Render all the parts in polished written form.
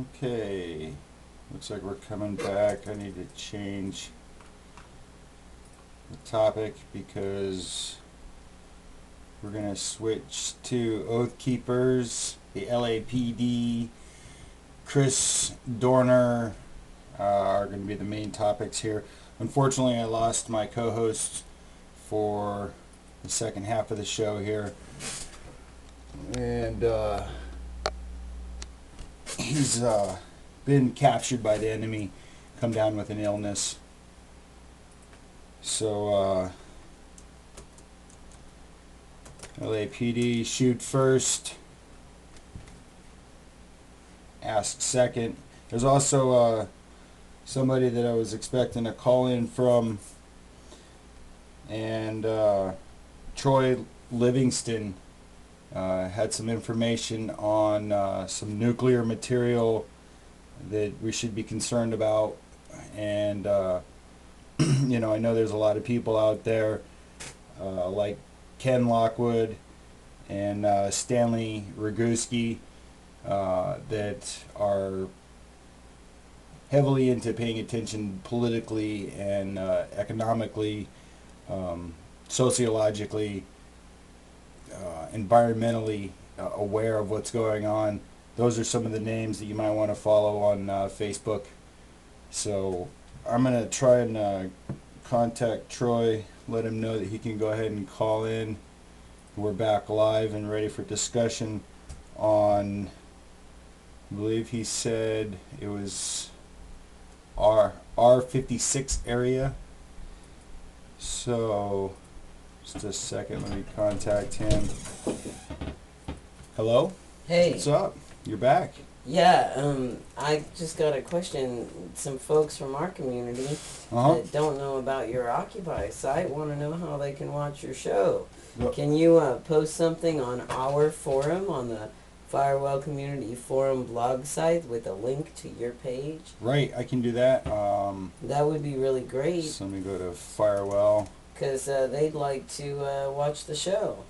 Okay, looks like we're coming back. I need to change the topic because we're going to switch to Oath Keepers, the LAPD, Chris Dorner are going to be the main topics here. Unfortunately, I lost my co-host for the second half of the show here. And he's been captured by the enemy, come down with an illness. So LAPD, shoot first, ask second. There's also somebody that I was expecting a call in from, and Troy Livingston had some information on some nuclear material that we should be concerned about. And you know, I know there's a lot of people out there like Ken Lockwood and Stanley Rogowski that are heavily into paying attention politically and economically, sociologically, environmentally aware of what's going on. Those are some of the names that you might want to follow on Facebook. So I'm going to try and contact Troy, let him know that he can go ahead and call in. We're back live and ready for discussion on, I believe he said it was R56 area. So just a second, let me contact him. Hello? Hey. What's up? You're back. Yeah, I just got a question. Some folks from our community that don't know about your Occupy site want to know how they can watch your show. Well, Can you post something on our forum, on the Firewell Community Forum blog site, with a link to your page? right, I can do that. That would be really great, So let me go to Firewell. because they'd like to watch the show.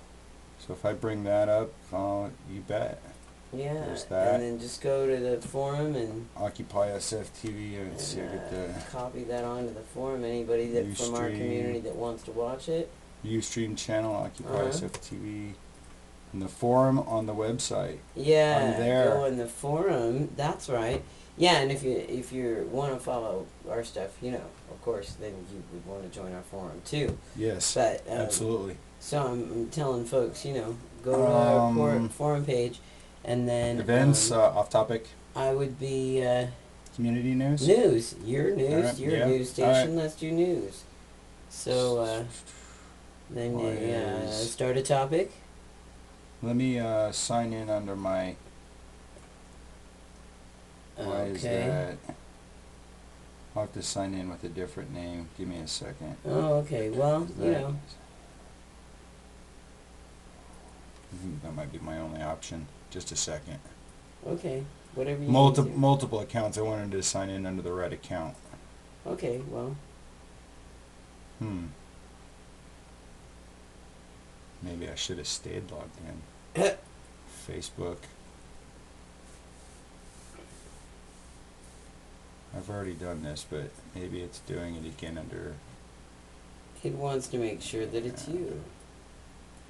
So if I bring that up, you bet. Yeah, There's that. and then just go to the forum and OccupySFTV. Let's see, I get the copy that onto the forum. Anybody that from our Ustream. community that wants to watch it. Ustream channel, OccupySFTV, and the forum on the website. Yeah, I'm there. go in the forum. That's right. Yeah, and if you want to follow our stuff, you know, of course, then you would want to join our forum too. Yes, But absolutely. So I'm telling folks, you know, go to our forum page, and then Events, off topic. I would be Community news. news. Your news, Alright, your yeah, news station. alright. Let's do news. So then you start a topic. Let me sign in under my. Why is that? I'll have to sign in with a different name. Give me a second. Oh, okay. Well, you know. I think that might be my only option. Just a second. Okay. Whatever you Multiple accounts. I wanted to sign in under the right account. Okay, well. Maybe I should have stayed logged in. Facebook. I've already done this, but maybe it's doing it again under. It wants to make sure that it's you.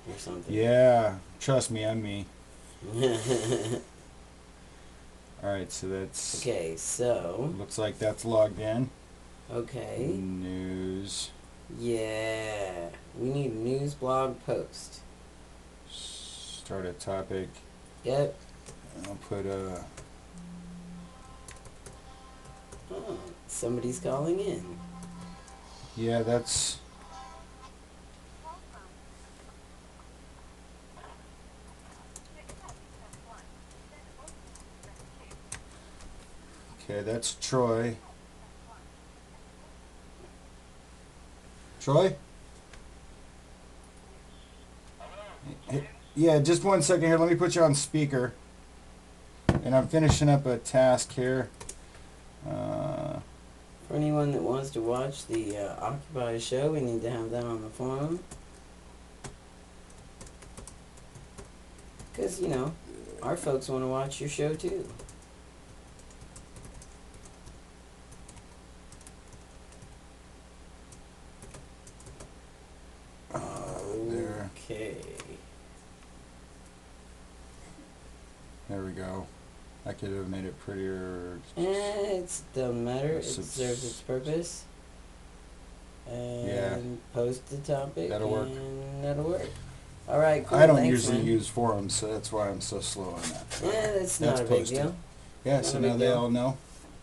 Or something. Yeah, trust me, I'm me. Alright, so that's. Okay, so. Looks like that's logged in. Okay. News. Yeah. We need a news blog post. Start a topic. Yep. I'll put a. Oh, somebody's calling in. Yeah, that's. Okay, that's Troy. Troy? Hey, yeah, just 1 second here. Let me put you on speaker. And I'm finishing up a task here. For anyone that wants to watch the Occupy show, we need to have that on the forum. Because, you know, our folks want to watch your show too. go. I could have made it prettier. It doesn't matter. It Subs- serves its purpose. And Yeah. post the topic. That'll work. And that'll work. All right, cool. I don't Thanks, usually man. use forums, so that's why I'm so slow on that. Yeah, that's not a big posted. deal. Yeah, Not so a now big they deal. all know.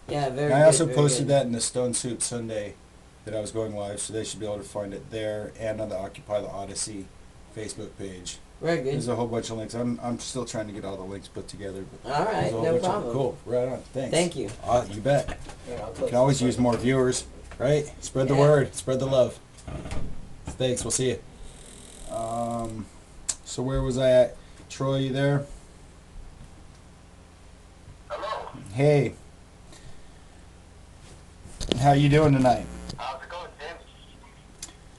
Yeah, very And good. I also very posted good. that in the Stone Suit Sunday that I was going live, so they should be able to find it there and on the Occupy the Odyssey Facebook page. Very good. There's a whole bunch of links. I'm still trying to get all the links put together. But All right, there's a whole no bunch of- problem. Cool, right on. Thanks. Thank you. You bet. Here, I'll You close can always this use one. more viewers, right? Spread the Yeah. word, spread the love. Thanks. We'll see you. So where was I at? Troy, you there? Hello. Hey. How you doing tonight? How's it going, Tim?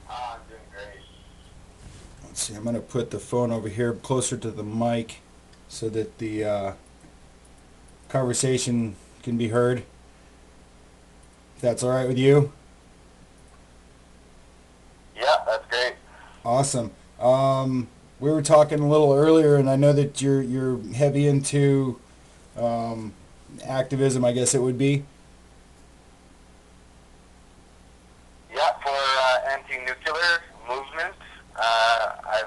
I'm doing great. Let's see. I'm gonna put the phone over here closer to the mic so that the conversation can be heard. If that's all right with you. Yeah, that's great. Awesome. We were talking a little earlier, and I know that you're heavy into activism, I guess it would be. Yeah, for anti-nuclear movement, I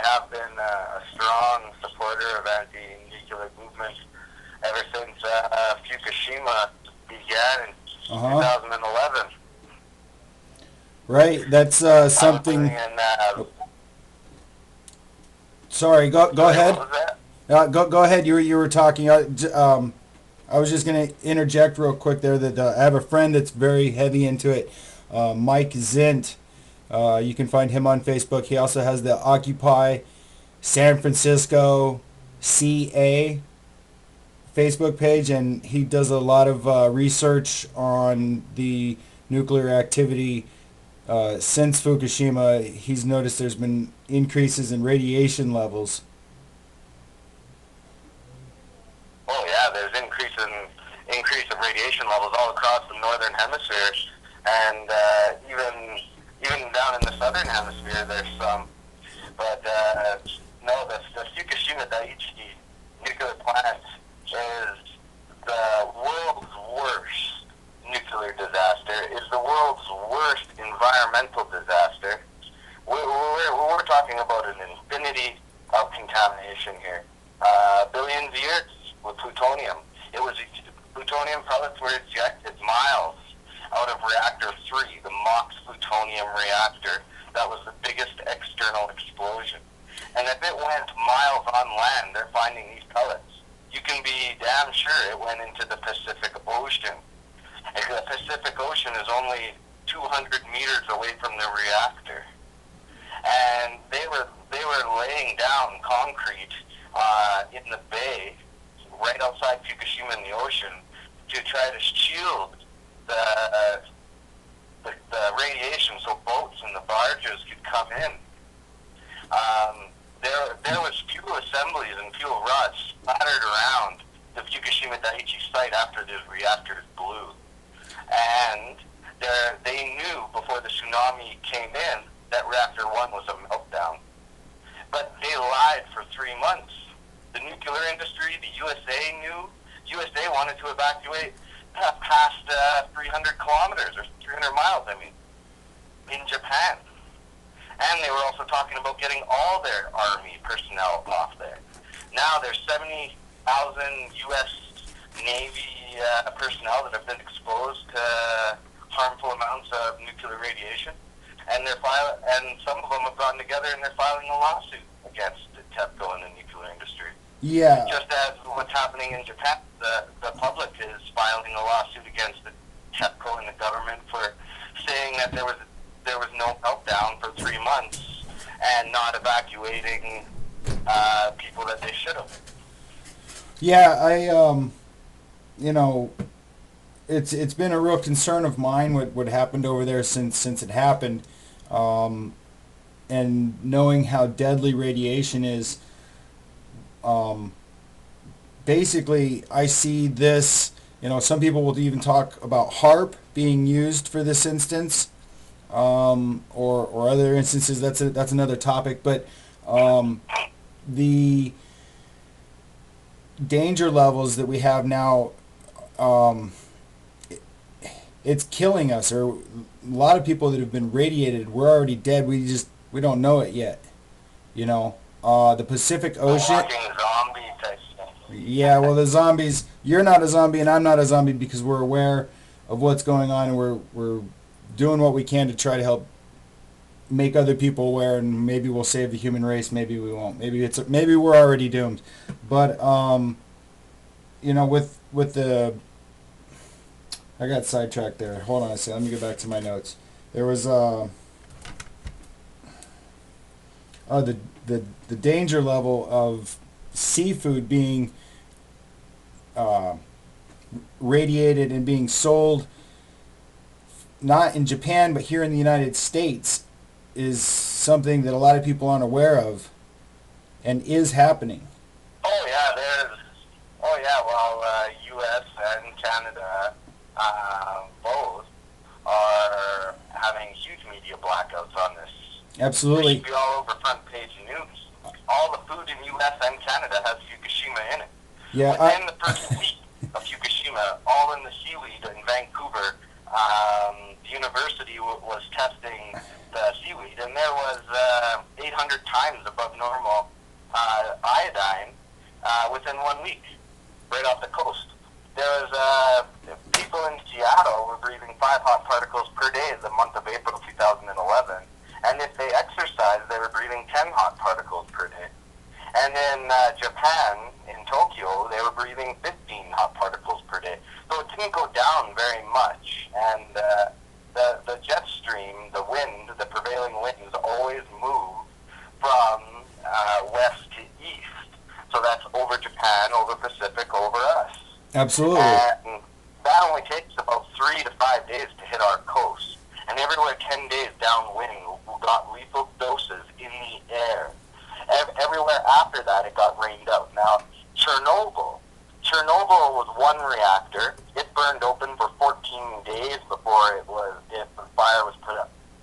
have been a strong supporter of anti-nuclear movement ever since Fukushima began in 2011. Right. That's something. Sorry. Go ahead. What was that? Go ahead. You were talking. I was just gonna interject real quick there that I have a friend that's very heavy into it. Mike Zint. You can find him on Facebook. He also has the Occupy San Francisco CA Facebook page, and he does a lot of research on the nuclear activity since Fukushima. He's noticed there's been increases in radiation levels. Oh yeah, there's increase of radiation levels all across the northern hemisphere, and even down in the southern hemisphere there's some. But no, the Fukushima Daiichi nuclear plant is the world's worst nuclear disaster. Is the world's worst environmental disaster. We're talking about an infinity of contamination here. Billions of years with plutonium. Plutonium pellets were ejected miles out of reactor 3, the MOX plutonium reactor. That was the biggest external explosion. And if it went miles on land, they're finding these pellets. You can be damn sure it went into the Pacific Ocean. And the Pacific Ocean is only 200 meters away from the reactor. And they were laying down concrete in the bay right outside Fukushima in the ocean to try to shield the radiation so boats and the barges could come in. There was fuel assemblies and fuel rods splattered around the Fukushima Daiichi site after the reactors blew. And they knew before the tsunami came in that reactor 1 was a meltdown. But they lied for 3 months. The nuclear industry, the USA knew. USA wanted to evacuate past 300 kilometers or 300 miles, in Japan. And they were also talking about getting all their Army personnel off there. Now there's 70,000 U.S. Navy personnel that have been exposed to harmful amounts of nuclear radiation. And some of them have gotten together and they're filing a lawsuit against TEPCO and the nuclear industry. Yeah. Just as what's happening in Japan, the public is filing a lawsuit against the TEPCO and the government for saying that there was no meltdown for 3 months and not evacuating people that they should have. Yeah, it's been a real concern of mine what happened over there since it happened, and knowing how deadly radiation is. Basically, I see this. Some people will even talk about HARP being used for this instance, or other instances. That's another topic. But the danger levels that we have now, um, it's killing us. Or a lot of people that have been radiated, we're already dead. We don't know it yet. You know, the Pacific Ocean. Walking zombie type stuff. Yeah, well, the zombies. You're not a zombie, and I'm not a zombie because we're aware of what's going on, and we're doing what we can to try to help make other people aware, and maybe we'll save the human race. Maybe we won't. Maybe we're already doomed. But you know, with the, I got sidetracked there. Hold on a second. Let me get back to my notes. There was the danger level of seafood being radiated and being sold, not in Japan but here in the United States, is something that a lot of people aren't aware of, and is happening. Oh yeah, well, U.S. and Canada both are having huge media blackouts on this. Absolutely. It should be all over front page news. All the food in U.S. and Canada has Fukushima in it. Yeah. Within the first week of Fukushima, all in the seaweed in Vancouver, the university was testing the seaweed, and there was 800 times above normal iodine within 1 week, right off the coast. There was people in Seattle were breathing 5 hot particles per day in the month of April 2011, and if they exercised, they were breathing 10 hot particles per day. And in Japan, in Tokyo, they were breathing 15 hot particles per day. So it didn't go down very much, and the jet stream, the wind, the prevailing winds always move from west to east. So that's over Japan, over Pacific, over us. Absolutely. And that only takes about 3 to 5 days to hit our coast. And everywhere 10 days downwind, we got lethal doses in the air. Everywhere after that, it got rained out. Now, Chernobyl was one reactor. It burned open for 14 days before the fire was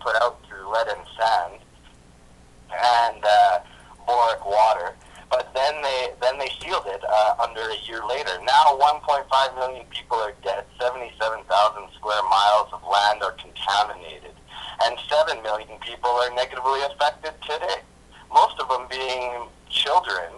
put out through lead and sand and boric water. But then they sealed it under a year later. Now 1.5 million people are dead. 77,000 square miles of land are contaminated, and 7 million people are negatively affected today. Most of them being children.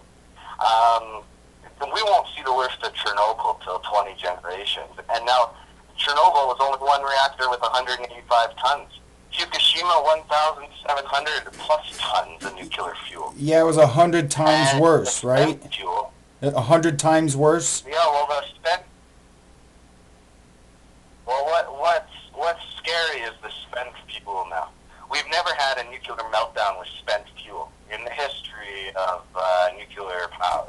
We won't see the worst of Chernobyl till 20 generations. And now, Chernobyl was only one reactor with 185 tons. Fukushima, 1,700 plus tons of nuclear fuel. Yeah, it was 100 times And worse, the right? spent fuel. 100 times worse. Yeah, well, the spent. Well, what's scary is the spent fuel now. We've never had a nuclear meltdown with spent fuel in the history of nuclear power.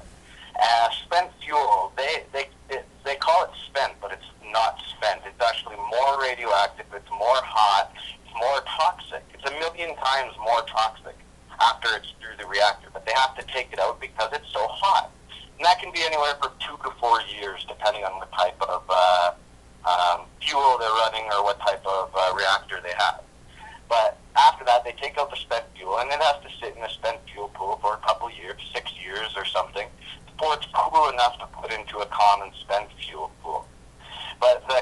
Spent fuel, they call it spent, but it's not spent. It's actually more radioactive, it's more hot, it's more toxic. It's 1 million times more toxic after it's through the reactor, but they have to take it out because it's so hot. And that can be anywhere from 2 to 4 years, depending on what type of fuel they're running or what type of reactor they have. But after that, they take out the spent fuel, and it has to sit in the spent fuel pool for a couple years, 6 years or something, before it's cool enough to put into a common spent fuel pool. But the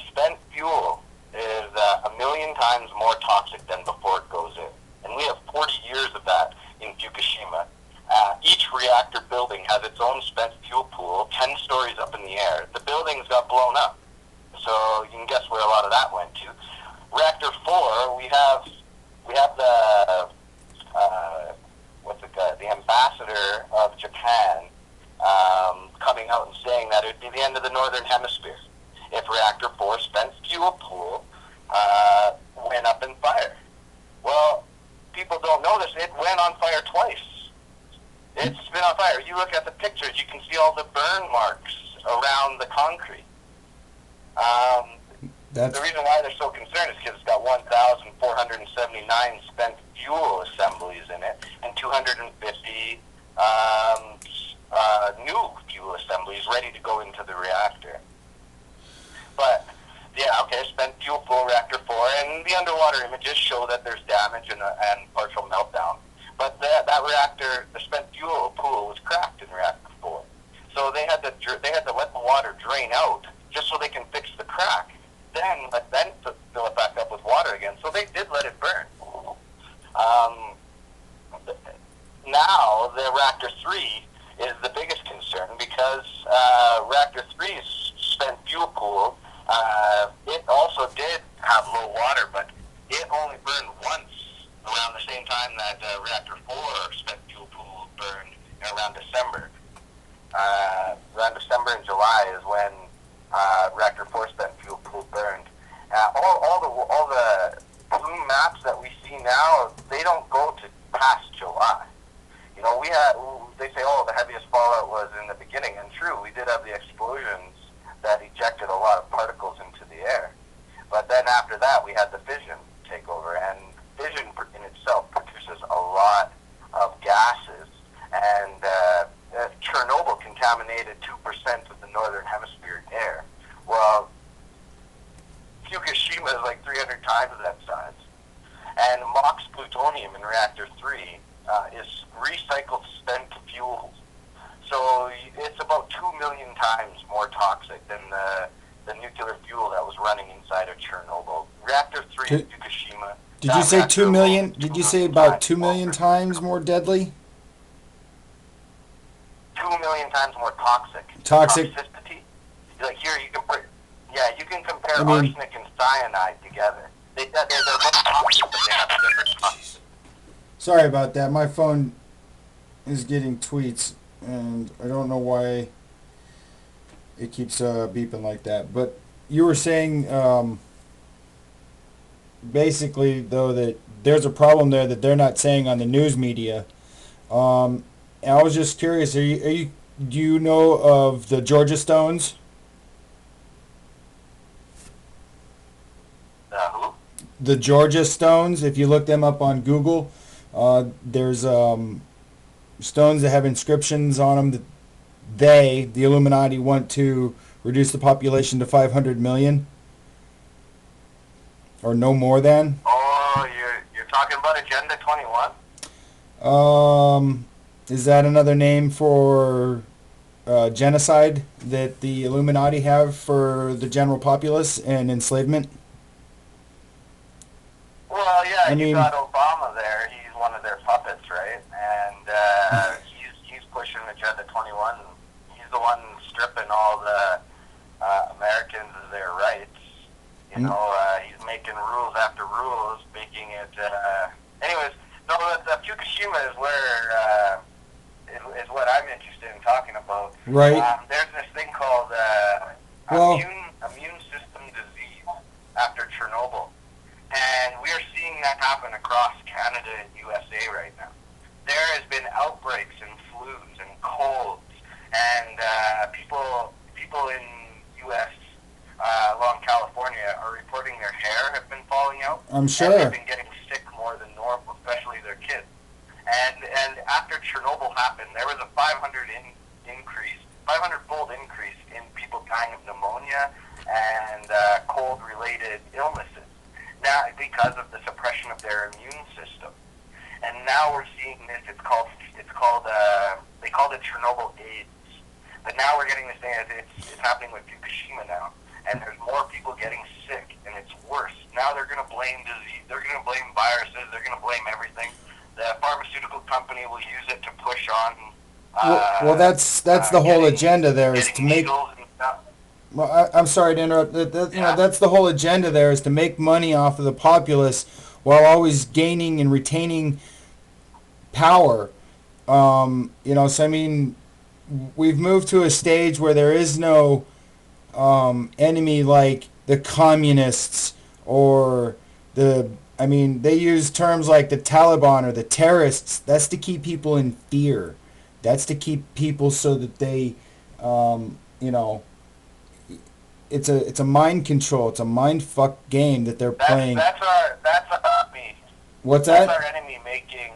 spent fuel is 1 million times more toxic than before it goes in. And we have 40 years of that in Fukushima. Each reactor building has its own spent fuel pool, 10 stories up in the air. The buildings got blown up. So you can guess where a lot of that went to. Reactor 4, we have the the ambassador of Japan coming out and saying that it would be the end of the Northern Hemisphere if Reactor 4 spent fuel pool went up in fire. Well, people don't know this. It went on fire twice. It's been on fire. You look at the pictures, you can see all the burn marks around the concrete. The reason why they're so concerned is because it's got 1,479 spent fuel assemblies in it and 250 new fuel assemblies ready to go into the reactor. But, yeah, okay, spent fuel pool, Reactor 4, and the underwater images show that there's damage and partial meltdown. But that reactor, the spent fuel pool, was cracked in Reactor 4. So they had to let the water drain out just so they can fix the crack. Then fill it back up with water again. So they did let it burn. Now the reactor 3 is the biggest concern because reactor 3 is spent fuel cooled. It also did have low water, but it only burned once around the same time that reactor 4 spent fuel pool burned around December. Around December and July is when reactor 4 spent fuel pool burned. All the plume maps that we see now, they don't go to past July. You know, they say, oh, the heaviest fallout was in the beginning, and true, we did have the explosions that ejected a lot of particles into the air. But then after that, we had the fission take over, and fission in itself produces a lot of gases, and Chernobyl contaminated 2% of the northern hemisphere air. Well, Fukushima is like 300 times that size. And MOX plutonium in reactor 3 is recycled spent fuel. So it's about 2 million times more toxic than the nuclear fuel that was running inside of Chernobyl. Reactor 3 in Fukushima. Did you say 2 million? Did you say about 2 million times more deadly? 2 million times more toxic. Toxic. Toxicity. Like here, you can compare arsenic and cyanide together. They're both toxic, but they have different toxicity. Sorry about that. My phone is getting tweets, and I don't know why it keeps beeping like that. But you were saying, basically, though, that there's a problem there that they're not saying on the news media. And I was just curious. Do you know of the Georgia Stones? Who? The Georgia Stones. If you look them up on Google, there's stones that have inscriptions on them that the Illuminati, want to reduce the population to 500 million or no more than. Oh, you're talking about Agenda 21? Is that another name for genocide that the Illuminati have for the general populace and enslavement? Well, yeah, you got Obama there. He's one of their puppets, right? And he's pushing Agenda 21. He's the one stripping all the Americans of their rights. You know, he's making rules after rules, making it. Anyways, no, the Fukushima is where is what I'm interested in talking about. Right. There's this thing called immune system disease after Chernobyl. And we are seeing that happen across Canada and USA right now. There has been outbreaks and flus and colds, and people in U.S. Along California are reporting their hair have been falling out. I'm sure. And they've been getting sick more than normal, especially their kids. And after Chernobyl happened, there was a 500-fold increase in people dying of pneumonia and cold-related illnesses. Now, because of the suppression of their immune system, and now we're seeing this. They called it Chernobyl AIDS, but now we're getting this thing. It's happening with Fukushima now, and there's more people getting sick, and it's worse. Now they're going to blame disease. They're going to blame viruses. They're going to blame everything. The pharmaceutical company will use it to push on. Well, that's the whole agenda there, is to make. Well, I'm sorry to interrupt. That's the whole agenda there, is to make money off of the populace while always gaining and retaining power. So I mean, we've moved to a stage where there is no enemy like the communists or they use terms like the Taliban or the terrorists. That's to keep people in fear. That's to keep people so that they, it's a mind control. It's a mind fuck game that they're playing. That's our enemy. What's that? That's our enemy making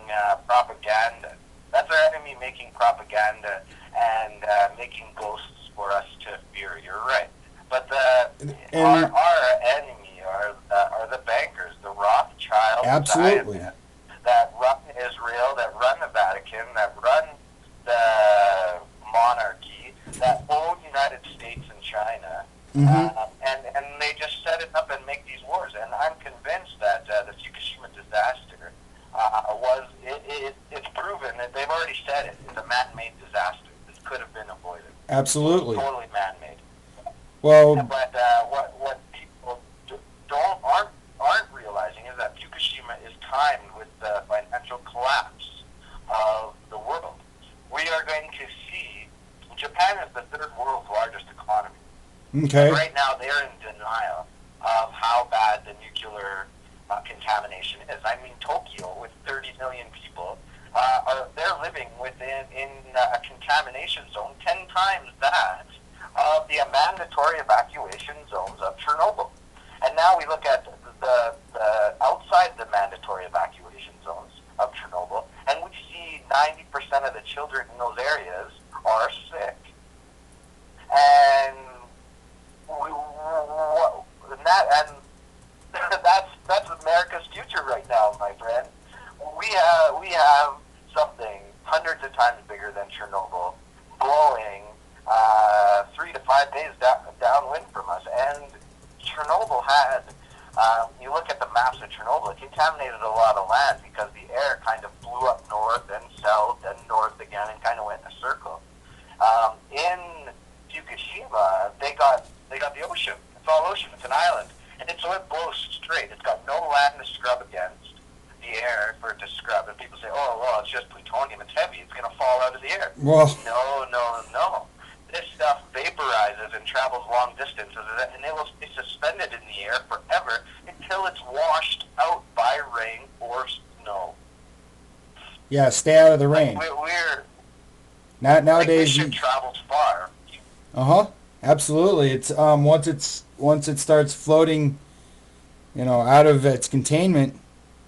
propaganda. That's our enemy making propaganda and making ghosts for us to fear. You're right. But our enemy are the bankers, the Rothschild absolutely that run Israel, that run the Vatican, that run the monarchy, Mm-hmm. And they just set it up and make these wars. And I'm convinced that the Fukushima disaster it's proven that they've already said it. It's a man-made disaster. This could have been avoided. Absolutely. Totally man-made. Well, But what people aren't realizing is that Fukushima is timed with the financial collapse of the world. We are going to see Japan is the third world's largest economy. okay. And right now, they're in denial of how bad the nuclear contamination is. I mean, Tokyo, with 30 million people, they're living in a contamination zone 10 times that of the mandatory evacuation zones of Chernobyl. And now we look at the outside the mandatory evacuation zones of Chernobyl, and we see 90% of the children in those areas are sick. And that's America's future right now, my friend. We have something hundreds of times bigger than Chernobyl blowing 3 to 5 days downwind from us, and Chernobyl had. You look at the maps of Chernobyl; it contaminated a lot of land because the air kind of blew up north and south and north again, and kind of went in a circle. In Fukushima, they got the ocean. It's all ocean. It's an island, and so it blows straight. It's got no land to scrub against the air for it to scrub. And people say, "Oh, well, it's just plutonium. It's heavy. It's going to fall out of the air." Well, No. This stuff vaporizes and travels long distances, and it will be suspended in the air forever until it's washed out by rain or snow. yeah, stay out of the rain. We're Not nowadays. Like, this ship travels far. Absolutely. It's once it starts floating, out of its containment,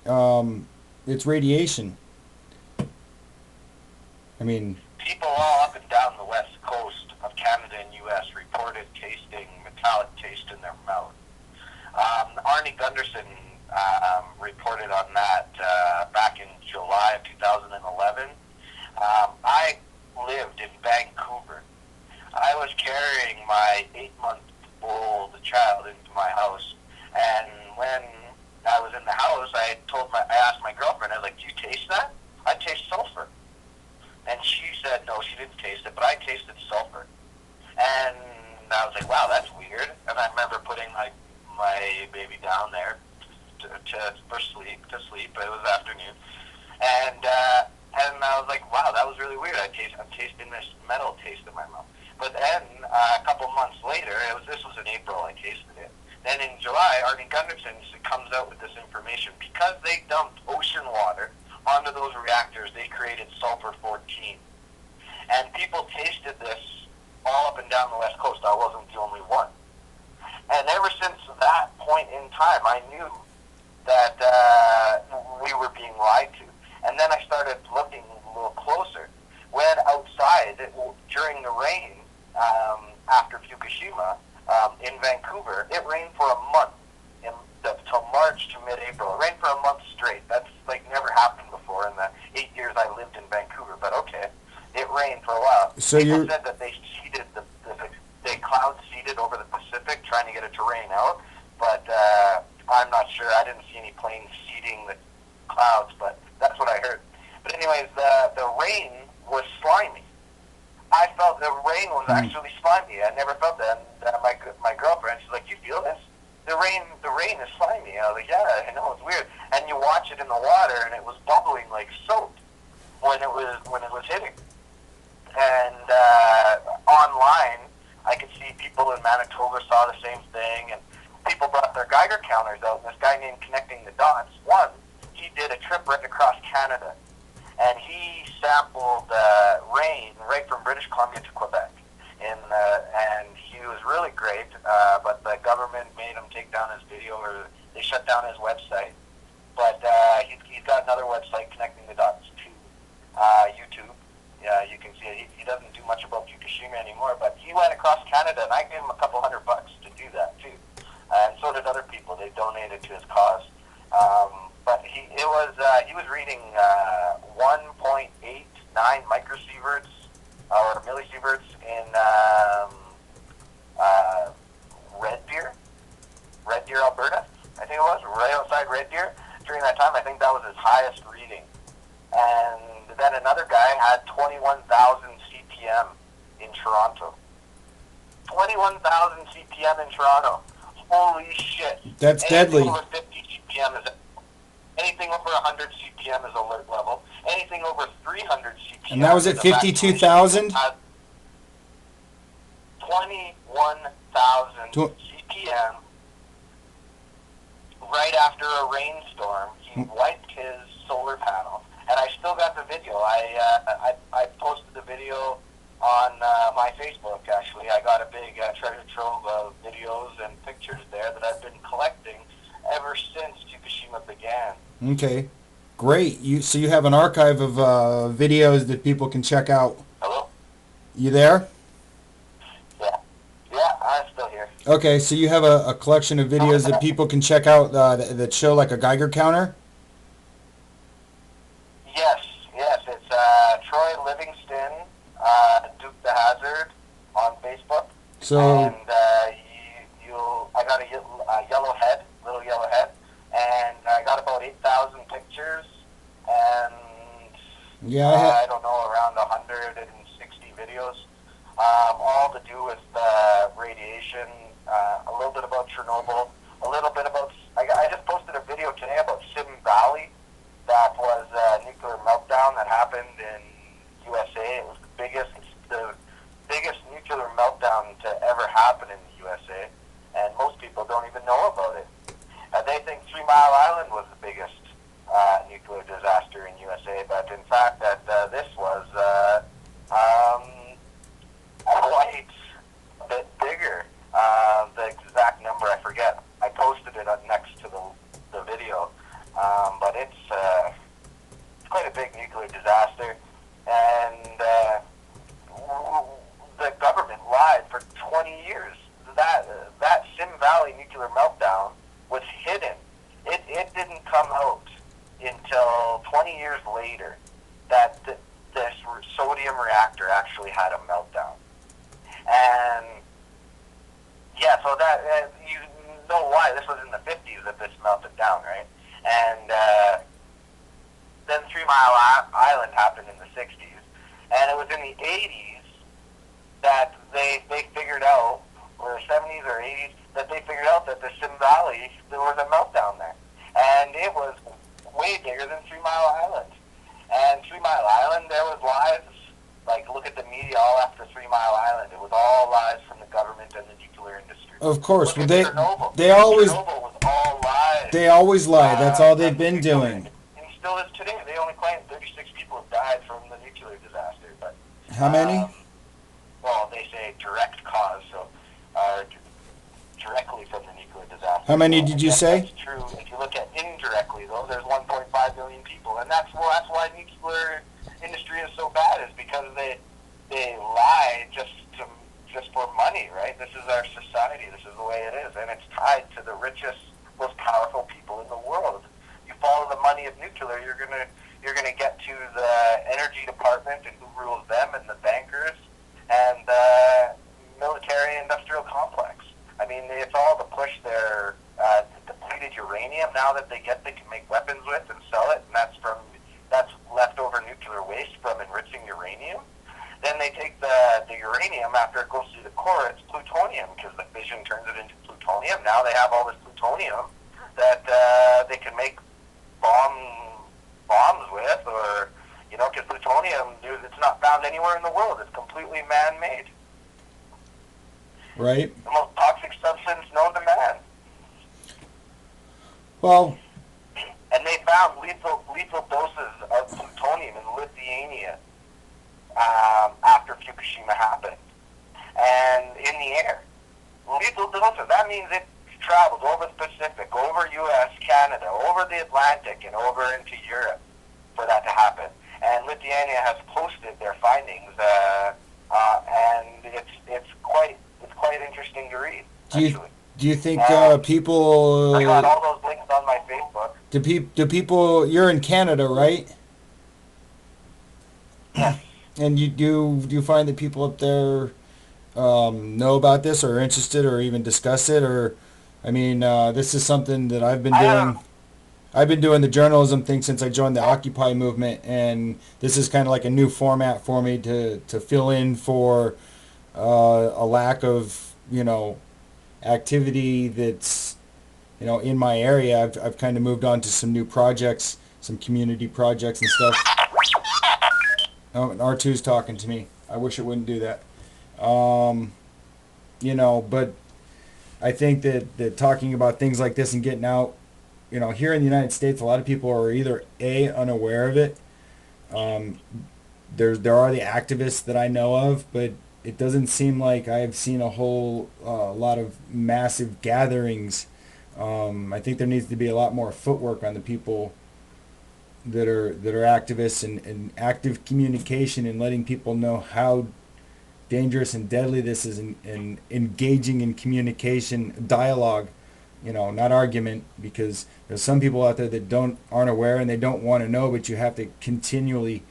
it's radiation. I mean, People all up and down the west coast of Canada and U.S. reported tasting metallic taste in their mouth. Arnie Gunderson reported on that back in July of 2011. I lived in Vancouver. I was carrying my 8-month-old child into my house, and when I was in the house, I asked my girlfriend, I was like, "Do you taste that?" "I taste sulfur." And she said, no, she didn't taste it, but I tasted sulfur. And I was like, wow, that's weird. And I remember putting my baby down there for sleep. It was afternoon. And I was like, wow, that was really weird. I'm tasting this metal taste in my mouth. But then a couple months later, this was in April, I tasted it. Then in July, Arnie Gunderson comes out with this information. Because they dumped ocean water onto those reactors, they created sulfur-14. And people tasted this all up and down the West Coast. I wasn't the only one. And ever since that point in time, I knew that we were being lied to. And then I started looking a little closer. When outside, during the rain, after Fukushima, in Vancouver, it rained for a month. Till March to mid-April. It rained for a month straight. That's never happened before in the 8 years I lived in Vancouver. But okay, it rained for a while. So People said that they seeded they cloud seeded over the Pacific, trying to get it to rain out. But I'm not sure. I didn't see any planes seeding the clouds, but that's what I heard. But anyways, the rain was slimy. I felt the rain was actually slimy. I never felt that. And my girlfriend, she's like, "You feel this? The rain is slimy." I was like, "Yeah, I know, it's weird." And you watch it in the water, and it was bubbling like soap when it was hitting. And online, I could see people in Manitoba saw the same thing, and people brought their Geiger counters out. And this guy named Connecting the Dots, he did a trip right across Canada, and he sampled rain right from British Columbia to Quebec. And he was really great, but the government made him take down his video, or they shut down his website. But he's got another website, Connecting the Dots, to YouTube. Yeah, you can see it. He doesn't do much about Fukushima anymore, but he went across Canada, and I gave him a couple $100 to do that too. And so did other people. They donated to his cause. But he was reading 1.89 microsieverts or millisieverts in Red Deer, Alberta, I think it was, right outside Red Deer. During that time, I think that was his highest reading. And then another guy had 21,000 CPM in Toronto. 21,000 CPM in Toronto. Holy shit. That's Anything deadly. over 50 CPM is anything over 100 CPM is alert level. Anything over 300 CPM. And that was at 52,000? 21,000 CPM. Right after a rainstorm, he wiped his solar panel. And I still got the video. I posted the video on my Facebook, actually. I got a big treasure trove of videos and pictures there that I've been collecting ever since Fukushima began. Okay, great. So you have an archive of videos that people can check out. Hello? You there? Yeah, I'm still here. Okay, so you have a collection of videos that people can check out that show like a Geiger counter? Yes. It's Troy Livingston, Duke the Hazard on Facebook. So, And I got a little yellow head, and I got about 8,000 pictures, and yeah, I don't know, around 160 videos, all to do with radiation, a little bit about Chernobyl, a little bit about, I just posted a video today about Sim Valley. That was a nuclear meltdown that happened in USA. It was the biggest nuclear meltdown to ever happen in the USA, and most people don't even know about it. They think 3 Mile Island was the biggest nuclear disaster in USA, but in fact this was quite a bit bigger. The exact number I forget. I posted it next to the video, but it's quite a big nuclear disaster, and the government lied for 20 years. That Sim Valley nuclear meltdown was hidden. It didn't come out until 20 years later that this sodium reactor actually had a meltdown. And yeah, so that you know why this was in the 50s that this melted down, right? And then 3 Mile Island happened in the 60s, and it was in the 80s that they figured out, or the 70s or 80s, that they figured out that the Sim Valley, there was a meltdown there. And it was way bigger than 3 Mile Island. And 3 Mile Island, there was lies. Like, look at the media all after 3 Mile Island. It was all lies from the government and the nuclear industry. of course, Look but at Chernobyl. they always Chernobyl was all lies. they always lie. That's all they've been doing. And still is today. They only claim 36 people have died from the nuclear disaster. But How many? well, they say direct cause, so directly from the nuclear disaster. How many Well, did I you guess say? That's true. If you look at indirectly, though, there's 1.5 million people, and that's why nuclear industry is so bad, is because they lie just for money, right? This is our society. This is the way it is, and it's tied to the richest, most powerful people in the world. You follow the money of nuclear, you're gonna get to the energy department and who rules them, and the bankers, and the military-industrial complex. I mean, it's all to push their depleted uranium now that they can make weapons with and sell it, and that's leftover nuclear waste from enriching uranium. Then they take the uranium, after it goes through the core, it's plutonium, because the fission turns it into plutonium. Now they have all this plutonium that they can make bombs with, or, because plutonium, it's not found anywhere in the world. It's completely man-made. Right. The most toxic substance known to man. Well, And they found lethal doses of plutonium in Lithuania after Fukushima happened. And in the air. Lethal doses. That means it traveled over the Pacific, over U.S., Canada, over the Atlantic, and over into Europe for that to happen. And Lithuania has posted their findings, and it's quite interesting to read. do you think people? I got all those links on my Facebook. Do people? You're in Canada, right? Yes. And do you find that people up there know about this or are interested or even discuss it? Or, I mean, this is something that I've been I doing. I've been doing the journalism thing since I joined the Occupy movement, and this is kind of like a new format for me to fill in for a lack of, activity that's, in my area. I've kind of moved on to some new projects, some community projects and stuff. Oh, and R2's talking to me. I wish it wouldn't do that. Um, but I think that talking about things like this and getting out, here in the United States, a lot of people are either A, unaware of it. Um, there are the activists that I know of, but it doesn't seem like I've seen a whole lot of massive gatherings. I think there needs to be a lot more footwork on the people that are activists and active communication and letting people know how dangerous and deadly this is, and engaging in communication dialogue, not argument, because there's some people out there that aren't aware and they don't want to know, but you have to continually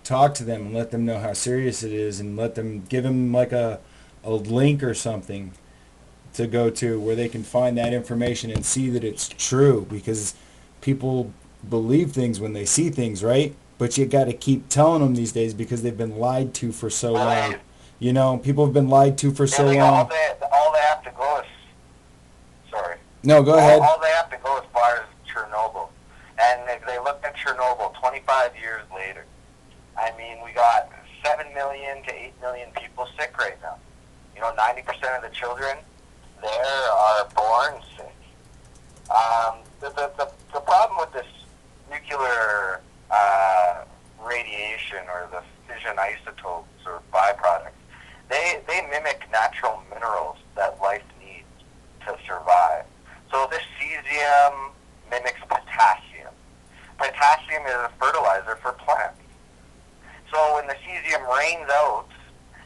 talk to them and let them know how serious it is, and give them like a link or something to go to where they can find that information and see that it's true, because people believe things when they see things, right? But you got to keep telling them these days because they've been lied to for so long. People have been lied to for so long. All they have to go is, sorry. No, go ahead. All they have to go as far as Chernobyl. And if they look at Chernobyl 25 years later, I mean, we got 7 million to 8 million people sick right now. 90% of the children there are born sick. The problem with this nuclear radiation, or the fission isotopes or byproducts, they mimic natural minerals that life needs to survive. So this cesium mimics potassium. Potassium is a fertilizer for plants. So when the cesium rains out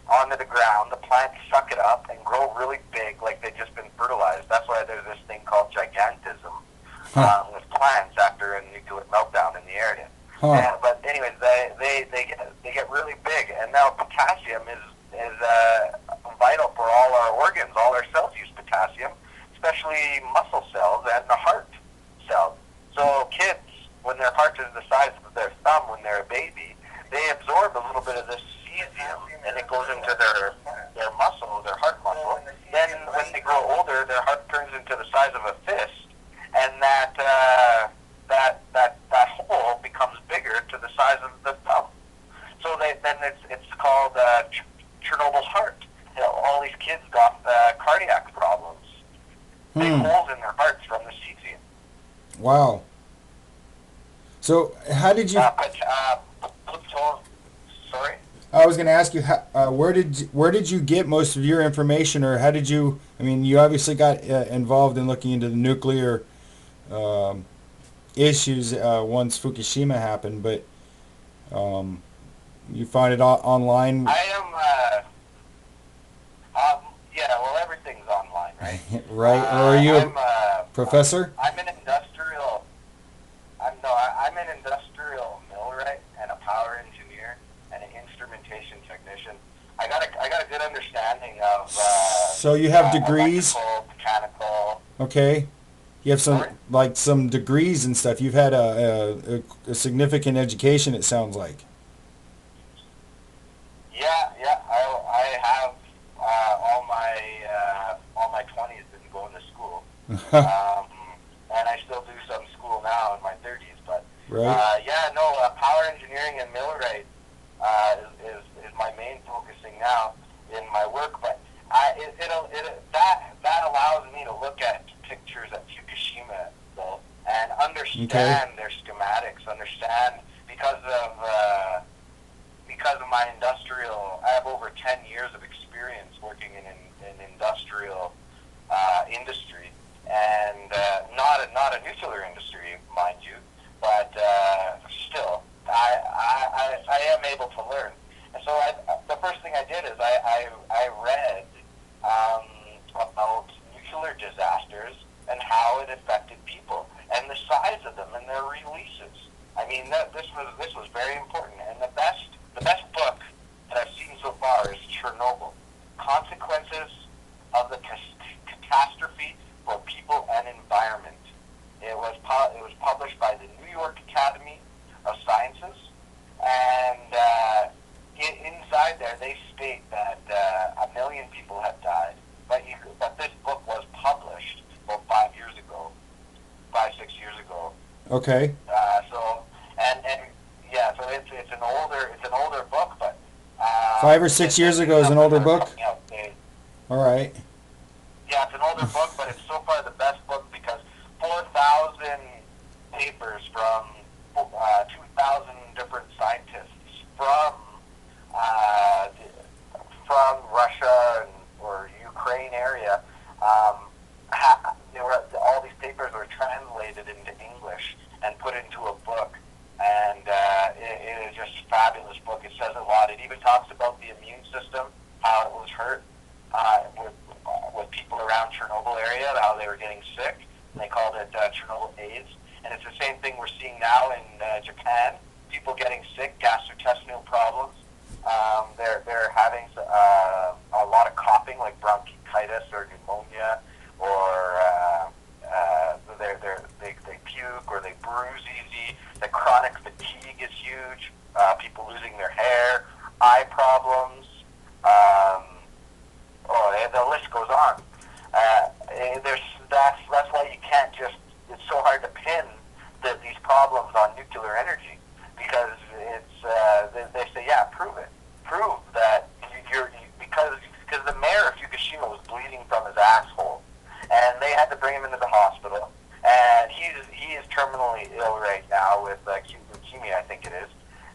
onto the ground, the plants suck it up and grow really big, like they've just been fertilized. That's why there's this thing called gigantism with plants after a nuclear meltdown in the area. But anyways, they get really big, and now potassium is vital for all our organs. All our cells use potassium, especially muscle cells and the heart cells. So kids, when their heart is the size of their thumb when they're a baby, they absorb a little bit of this cesium, and it goes into their muscle, their heart muscle. Then when they grow older, their heart turns into the size of a fist, and that hole becomes bigger to the size of the thumb. So then it's called Chernobyl heart. All these kids got cardiac problems, big holes in their hearts from the cesium. Wow. So how did you? Sorry. I was going to ask you, where did you get most of your information, or how did you? I mean, you obviously got involved in looking into the nuclear issues once Fukushima happened, but you find it online. I am. Well, everything's online, right? Right. Or are you a professor? I'm an industrial. I'm an industrial millwright and a power engineer and an instrumentation technician. I got a good understanding of. So you have degrees. Mechanical. Okay. You have some degrees and stuff. You've had a significant education, it sounds like. Yeah. I have all my 20s been going to school, and I still do some school now in my 30s. But right. Power engineering and millwright is my main focusing now in my work. But that allows me to look at pictures at Fukushima, though, and understand their schematics. Understand because of my industrial. I have over 10 years of experience working in industrial industry, and not a nuclear industry, mind you, but still, I am able to learn. And so the first thing I did is I read about nuclear disasters and how it affected people and the size of them and their releases. I mean, this was very important. And the best book that I've seen so far is Chernobyl: Consequences Okay. So and yeah, so it's an older book, but 5 or 6 years the new ago is an numbers older that are book. coming out, All right. yeah, it's an older book, but it's so far the best book because 4,000 papers from 2,000 different scientists uh, from Russia or Ukraine area. All these papers were translated into English and put into a book, and it is just a fabulous book. It says a lot. It even talks about the immune system, how it was hurt with people around Chernobyl area, how they were getting sick, and they called it Chernobyl AIDS. And it's the same thing we're seeing now in Japan. People getting sick, gastrointestinal problems. They're having a lot of coughing, like bronchitis or pneumonia, or they puke or they bruise easy. The chronic fatigue is huge. People losing their hair, eye problems. The list goes on. That's why you can't just. It's so hard to pin these problems on nuclear energy because they say, yeah, prove it. Prove that because the mayor of Fukushima was bleeding from his asshole, and they had to bring him into the hospital, and he is terminally ill right now with acute leukemia, I think it is,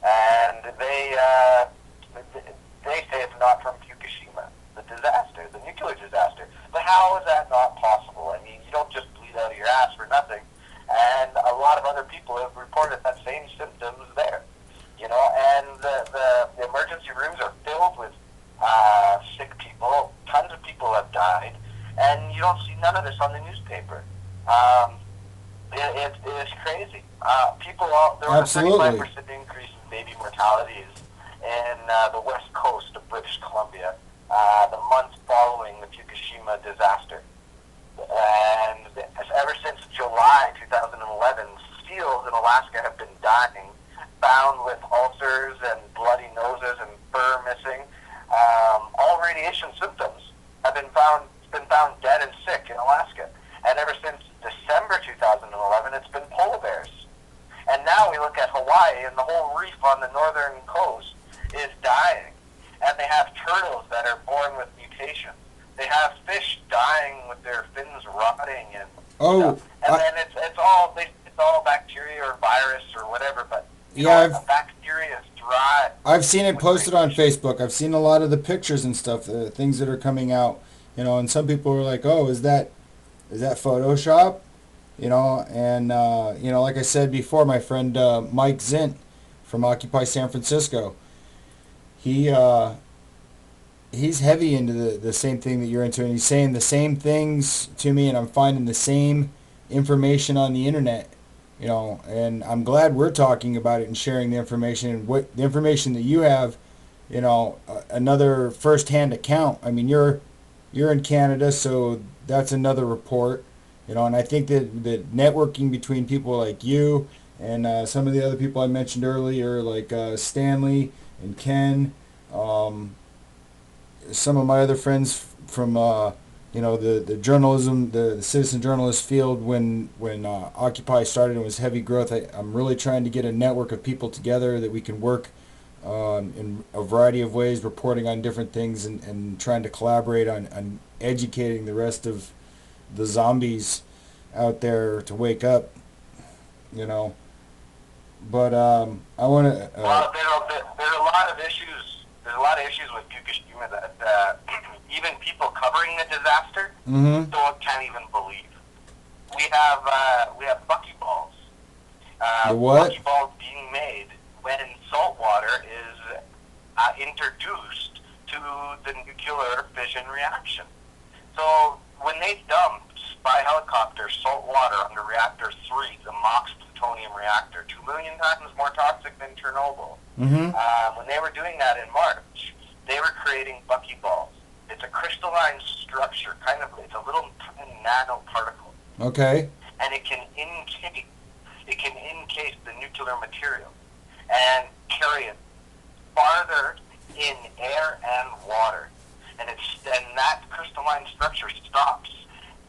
and they say it's not from Fukushima, the disaster, the nuclear disaster. But how is that not possible? I mean, you don't just bleed out of your ass for nothing, and a lot of other people have reported that same symptoms there. And the emergency rooms are filled with sick people. Tons of people have died, and you don't see none of this on the newspaper. It's crazy. There was Absolutely. a 35% increase in baby mortalities in the west coast of British Columbia the month following the Fukushima disaster. And ever since July 2011, seals in Alaska have been dying, found with ulcers and bloody noses and fur missing. All radiation symptoms have been found dead and sick in Alaska. And ever since December 2011, it's been polar bears. And now we look at Hawaii, and the whole reef on the northern coast is dying. And they have turtles that are born with mutations. They have fish dying with their fins rotting, and then it's all bacteria or virus or whatever. But bacteria thrive. I've seen it posted on Facebook. I've seen a lot of the pictures and stuff, the things that are coming out. And some people are like, "Oh, is that Photoshop?" And like I said before, my friend Mike Zint from Occupy San Francisco, he's heavy into the same thing that you're into, and he's saying the same things to me, and I'm finding the same information on the internet, and I'm glad we're talking about it and sharing the information, and what the information that you have, another first-hand account. I mean, you're in Canada, so that's another report, and I think that networking between people like you and some of the other people I mentioned earlier, like Stanley and Ken, some of my other friends from the journalism, the citizen journalist field, when Occupy started and was heavy growth, I'm really trying to get a network of people together that we can work in a variety of ways, reporting on different things and trying to collaborate on educating the rest of the zombies out there to wake up, But I want to. Well, there's a lot of issues. There's a lot of issues with Fukushima that even people covering the disaster can't even believe. We have buckyballs. The what? Buckyballs being made when salt water is introduced to the nuclear fission reaction. So when they dumped by helicopter salt water under reactor 3, the MOX plutonium reactor, 2 million times more toxic than Chernobyl. When they were doing that in March, they were creating buckyballs. It's a crystalline structure, it's a little nanoparticle. Okay. And it can encase the nuclear material and carry it farther in air and water. And that crystalline structure stops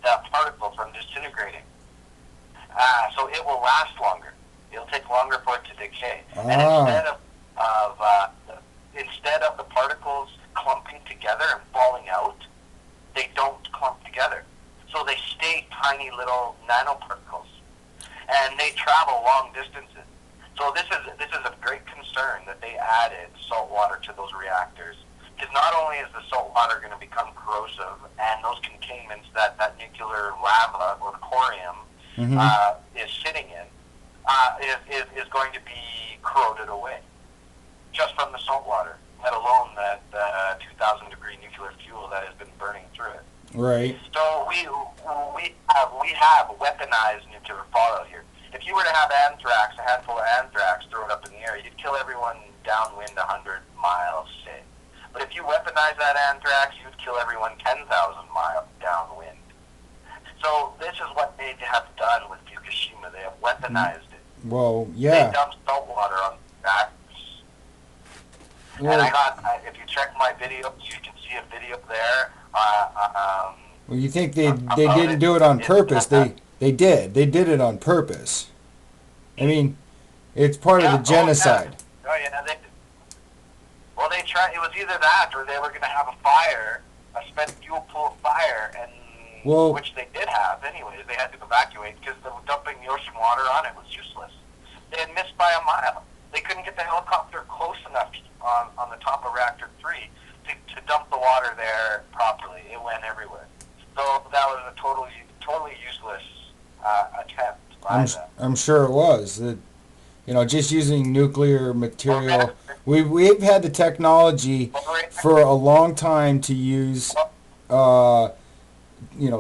the particle from disintegrating. So it will last longer. It'll take longer for it to decay. And instead of the particles clumping together and falling out, they don't clump together. So they stay tiny little nanoparticles, and they travel long distances. So this is a great concern that they added salt water to those reactors, because not only is the salt water going to become corrosive, and those containments that nuclear lava or corium is sitting in is going to be corroded away just from the salt water, let alone that 2,000 degree nuclear fuel that has been burning through it. Right. So we have weaponized nuclear fallout here. If you were to have anthrax, a handful of anthrax, throw it up in the air, you'd kill everyone downwind 100 miles, say. But if you weaponize that anthrax, you'd kill everyone 10,000 miles downwind. So this is what they have done with Fukushima. They have weaponized it. Well, yeah. They dumped salt water on reactors. Well, and if you check my video, you can see a video there. well, you think they didn't do it on purpose? They did. They did it on purpose. I mean, it's part of the genocide. Oh yeah. Well, they tried. It was either that, or they were going to have a fire, a spent fuel pool fire, and which they did have. Anyways, they had to evacuate because dumping the ocean water on it was useless. They had missed by a mile. They couldn't get the helicopter close enough on the top of reactor 3 to dump the water there properly. It went everywhere. So that was a totally useless attempt by them. I'm sure it was. Just using nuclear material. We've had the technology for a long time to use,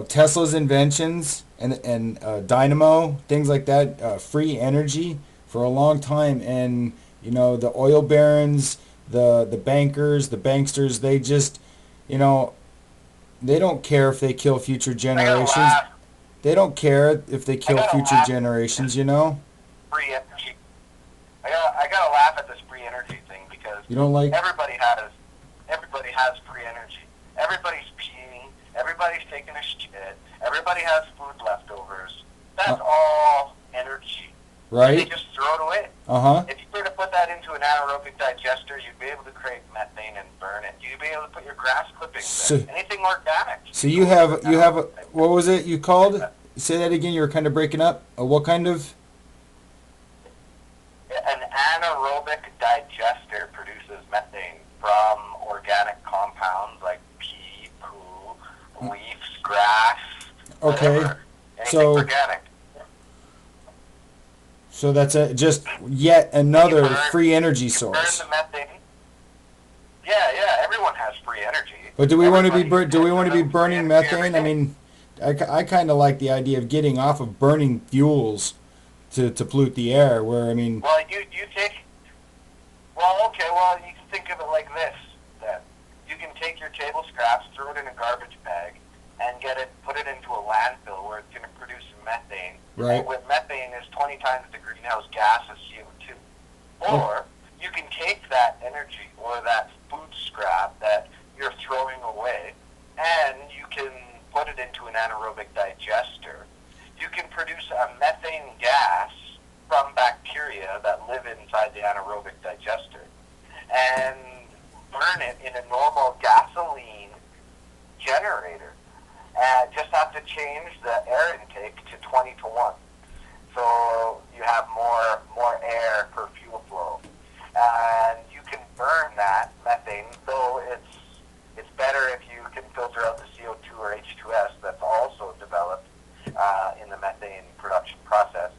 Tesla's inventions and dynamo, things like that, free energy for a long time. And, the oil barons, the bankers, the banksters, they just, they don't care if they kill future generations. They don't care if they kill future generations, Free energy. I gotta laugh at this free energy thing because you don't like everybody has free energy. Everybody's peeing. Everybody's taking a shit. Everybody has food leftovers. That's all energy. Right. They just throw it away. If you were to put that into an anaerobic digester, you'd be able to create methane and burn it. You'd be able to put your grass clippings in. Anything organic. So you have what was it you called? Say that again. You were kind of breaking up. What kind of? An anaerobic digester produces methane from organic compounds like pee, poo, leaves, grass. Okay. Whatever. Anything organic. So that's just yet another free energy source. Burn the methane. Yeah. Everyone has free energy. But do we want to be burning methane? I mean, I kind of like the idea of getting off of burning fuels to pollute the air. Where I mean. Well, you take. Well, okay. Well, you can think of it like this. Then you can take your table scraps, throw it in a garbage bag, and put it into a landfill where it's going to produce methane. Right. And with methane is 20 times the greenhouse gas of CO2. Or you can take that energy or that food scrap that you're throwing away, and you can put it into an anaerobic digester. You can produce a methane gas from bacteria that live inside the anaerobic digester and burn it in a normal gasoline generator. Just have to change the air intake to 20 to 1. So you have more air per fuel flow. And you can burn that methane, though it's better if you can filter out the CO2 or H2S that's also developed in the methane production process.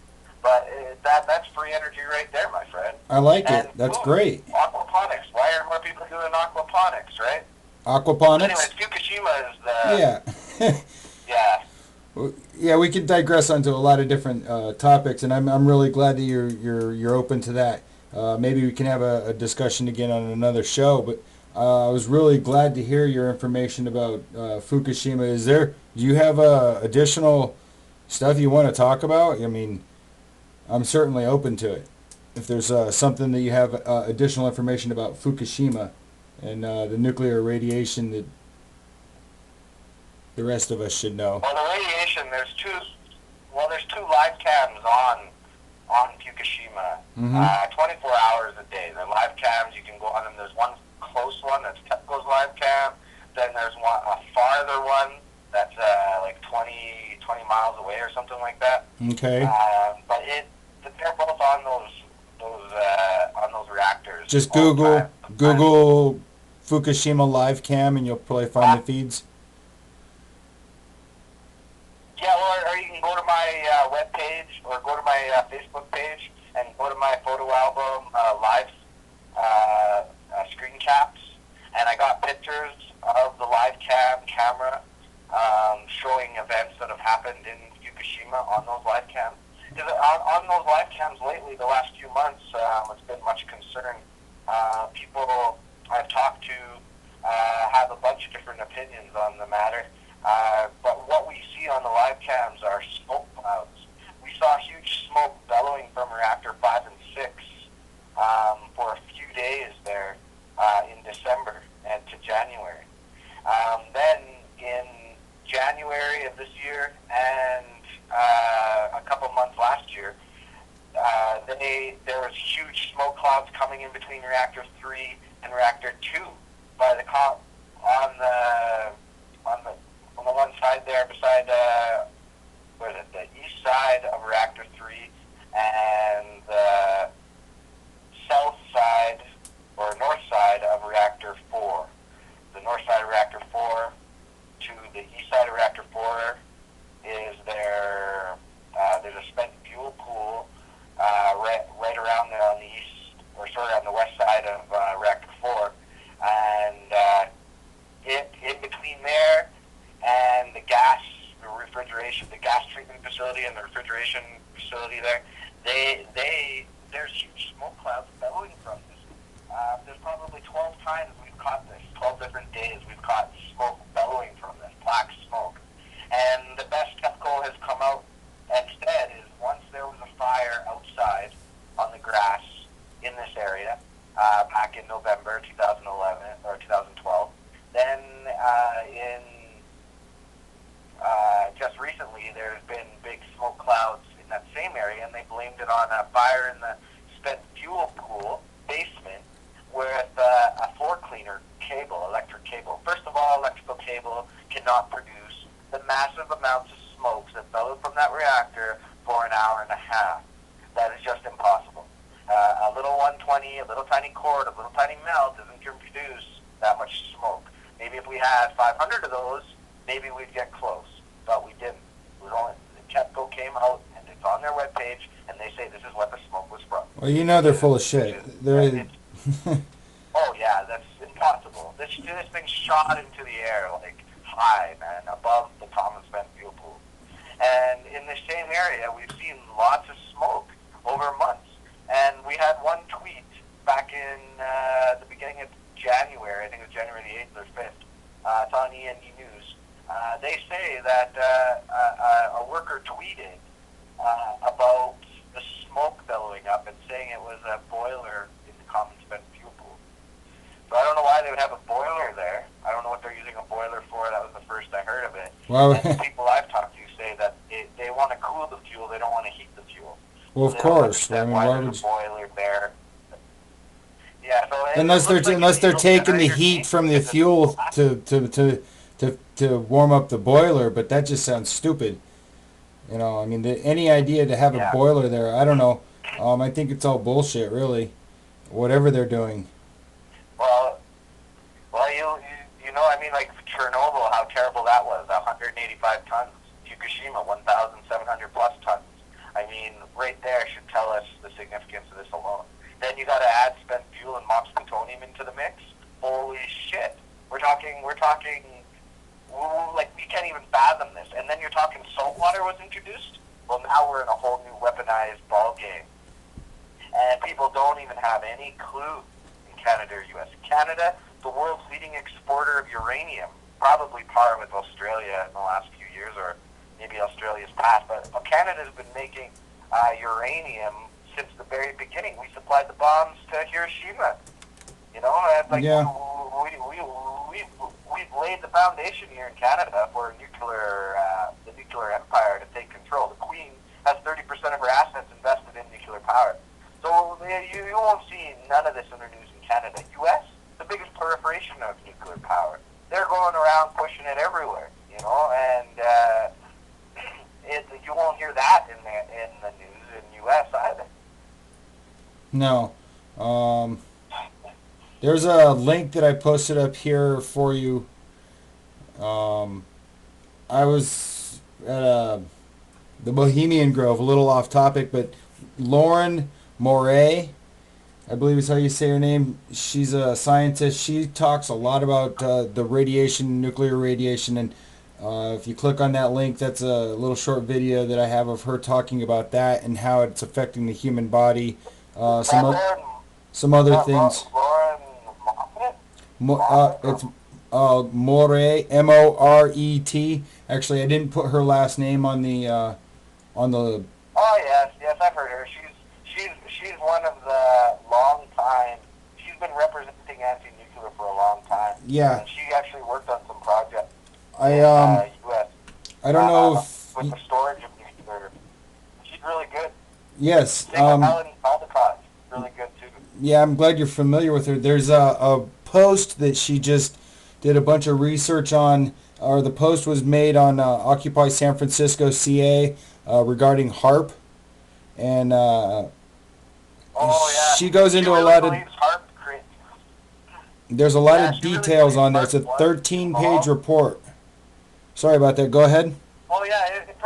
But that's free energy right there, my friend. I like it. That's great. Aquaponics. Why are more people doing aquaponics, right? Aquaponics? Anyways, Fukushima is the... Yeah. Yeah, we could digress onto a lot of different topics, and I'm really glad that you're open to that. Maybe we can have a discussion again on another show, but I was really glad to hear your information about Fukushima. Do you have additional stuff you want to talk about? I mean, I'm certainly open to it. If there's something that you have additional information about Fukushima and the nuclear radiation that the rest of us should know. Well, the radiation, there's two well, there's 2 live cams on Fukushima, 24 hours a day. They're live cams. You can go on them. There's one close one that's TEPCO's live cam. Then there's a farther one that's like 20 miles away or something like that. Okay. But they're both on those reactors. Just all the time. Google Fukushima live cam, and you'll probably find the feeds. Yeah, or you can go to my webpage or go to my Facebook page and go to my photo album live screen caps, and I got pictures of the live camera showing events that have happened in Fukushima on those live cams. Because on those live cams lately, the last few months, it's been much concern. People I've talked to have a bunch of different opinions on the matter. But what we see on the live cams are smoke clouds. We saw huge smoke bellowing from reactor 5 and 6 for a few days there in December and to January. Then in January of this year and a couple months last year, there was huge smoke clouds coming in between reactor 3 and reactor 2 by the on the one side there beside the east side of reactor 3 and the south side or north side of reactor 4. The north side of reactor 4 to the east side of reactor 4 is there's a spent fuel pool right around there on the east, or sorry, on the west side of reactor 4, and in between there and the gas treatment facility and the refrigeration facility there, there's huge smoke clouds bellowing from this. There's probably 12 times we've caught this, 12 different days we've caught smoke bellowing from this, black smoke. And the best TEPCO has come out and said is once there was a fire outside on the grass in this area back in November 2011 or 2012, then just recently there's been big smoke clouds in that same area, and they blamed it on a fire in the spent fuel pool basement with a floor cleaner cable, electric cable. First of all, electrical cable cannot produce the massive amounts of smokes that bellowed from that reactor for an hour and a half. That is just impossible. A little 120, a little tiny cord, a little tiny melt doesn't produce that much smoke. Maybe if we had 500 of those, maybe we'd get close, but we didn't. It was only the TEPCO came out, and it's on their webpage, and they say this is what the smoke was from. Well, you know they're full of shit. Oh yeah, that's impossible. This thing shot into the air like high, man, above the common spent fuel pool. And in the same area, we've seen lots of smoke over months. And we had one tweet back in the beginning of January, I think it was January the 8th or 5th. It's on END News. They say that a worker tweeted about the smoke bellowing up and saying it was a boiler in the common spent fuel pool. So I don't know why they would have a boiler there. I don't know what they're using a boiler for. That was the first I heard of it. Well, and the people I've talked to say that they want to cool the fuel. They don't want to heat the fuel. well, of course. I mean, why why there's would a boiler there? Yeah. So unless they're taking the heat from the fuel to warm up the boiler, but that just sounds stupid. You know, I mean, any idea to have a boiler there, I don't know. I think it's all bullshit, really. Whatever they're doing. Well, you know, I mean, like Chernobyl, how terrible that was. 185 tons. Fukushima, 1,700 plus tons. I mean, right there should tell us the significance of this alone. Then you got to add spent fuel and MOPS plutonium into the mix. Holy shit! We're talking. Like we can't even fathom this. And then you're talking salt water was introduced. Well, now we're in a whole new weaponized ball game, and people don't even have any clue in Canada or U.S. Canada, the world's leading exporter of uranium, probably par with Australia in the last few years, or maybe Australia's past. But Canada's been making uranium since the very beginning. We supplied the bombs to Hiroshima. You know, like we've laid the foundation here in Canada for the nuclear empire to take control. The Queen you won't see none of this in the news in Canada. U.S., the biggest proliferation of nuclear power. They're going around pushing it everywhere, you know, and you won't hear that in the news in U.S. either. No. There's a link that I posted up here for you. I was at the Bohemian Grove, a little off topic, but Lauren Moray, I believe is how you say her name. She's a scientist. She talks a lot about the radiation, nuclear radiation, and if you click on that link, that's a little short video that I have of her talking about that and how it's affecting the human body. Some other things. Lauren It's Moret, Moret. Actually, I didn't put her last name on the Oh yes, I've heard her. She's one of the long time. She's been representing anti-nuclear for a long time. Yeah. And she actually worked on some projects I in U.S. I don't know if with the storage of nuclear. She's really good. yes. Helen Caldecott, really good too. Yeah, I'm glad you're familiar with her. There's a post that she just did a bunch of research on, or the post was made on Occupy San Francisco, CA, regarding HARP, and she goes into a lot of. There's a lot of details on there. It's a 13-page report. Sorry about that. Go ahead. Oh yeah, it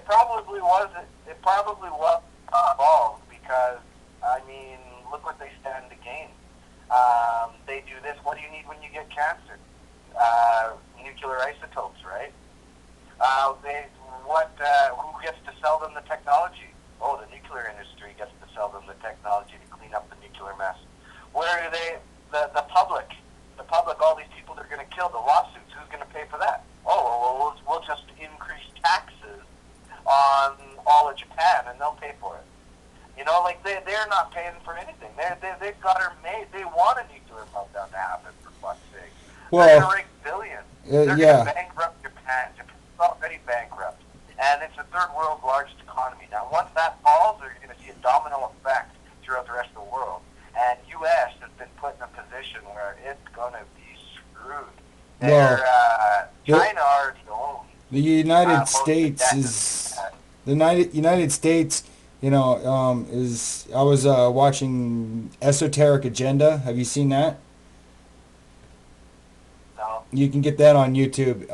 probably was. It probably was involved because I mean, look what they stand to gain. They do this. What do you need when you get cancer? Nuclear isotopes, right? Who gets to sell them the technology? Oh, the nuclear industry gets to sell them the technology to clean up the nuclear mess. Where do they? The public. The public. All these people they're going to kill. The lawsuits. Who's going to pay for that? Oh, well, we'll just increase taxes on all of Japan, and they'll pay for it. You know, like they're not paying for anything. They've got her made. They want a nuclear meltdown to happen, for fuck's sake. Well, they're going to rake billions. They're yeah. going to bankrupt Japan. Japan's already bankrupt. And it's the third world's largest economy. Now, once that falls, you're going to see a domino effect throughout the rest of the world. And U.S. has been put in a position where it's going to be screwed. China already owns. The United States is the United States. You know, is I was watching Esoteric Agenda. Have you seen that? No. You can get that on YouTube.